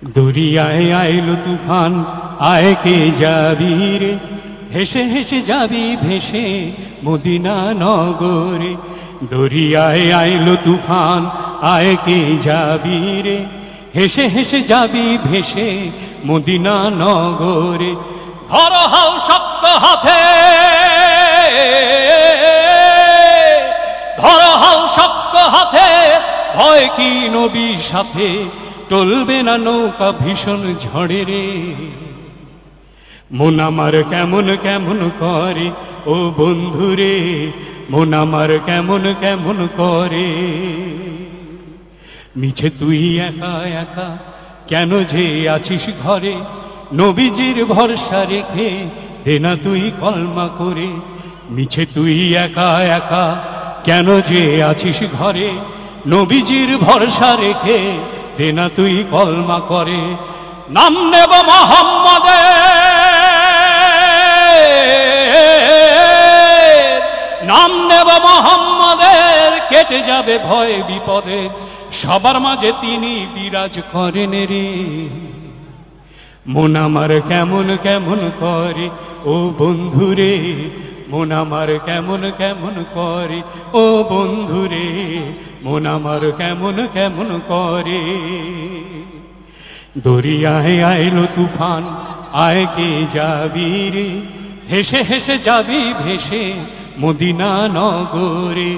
দরিয়ায় আইলো তুফান, আয় কে যাবি রে, হেসে হেসে যাবি ভেসে মদিনা নগরে। দরিয়ায় আইলো তুফান, আয় কে যাবি রে, হেসে হেসে যাবি ভেসে মদিনা নগরে। ধর হাল শক্ত হাতে, ধর হাল শক্ত হাতে, ভয় কি নবীর সাথে, টলবে না নৌকা ভীষণ ঝড়ে রে। মন আমার কেমন কেমন করে ও বন্ধুরে, মন আমার কেমন কেমন করে। মিছে তুই একা একা কেন যে আছিস ঘরে, নবীজির ভরসা রেখে দে না তুই কলমা করে। মিছে তুই একা একা কেন যে আছিস ঘরে, নবীজির ভরসা রেখে দে না তুই কলমা করে। নাম নেব মোহাম্মদের, নাম নেব মোহাম্মদের, কেটে যাবে ভয় বিপদে, সবার মাঝে তিনি বিরাজ করেন রে। মন আমার কেমন কেমন করে ও বন্ধুরে, মন আমার কেমন কেমন করে ও বন্ধুরে, মন আমার কেমন কেমন করে। দরিয়ায় আইলো তুফান, আয় কে যাবি রে, হেসে হেসে যাবি ভেসে মদিনা নগরে।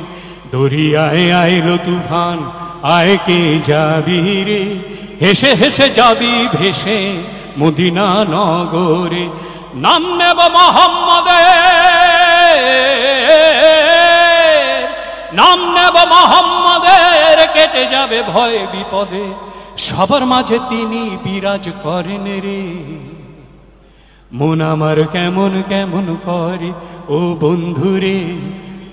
দরিয়ায় আইলো তুফান, আয় কে যাবি রে, হেসে হেসে যাবি ভেসে মদিনা নগরে। নাম নেব মোহাম্মদের, নাম নেব মোহাম্মদের, কেটে যাবে ভয় বিপদে, সবার মাঝে তিনি বিরাজ করেন রে। মন আমার কেমন কেমন করে ও বন্ধুরে,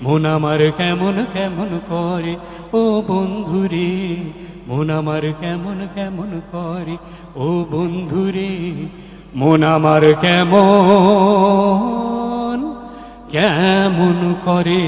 মন আমার কেমন কেমন করে ও বন্ধুরে, মন আমার কেমন কেমন করে ও বন্ধুরে, মন আমার কেমন কেমন করে।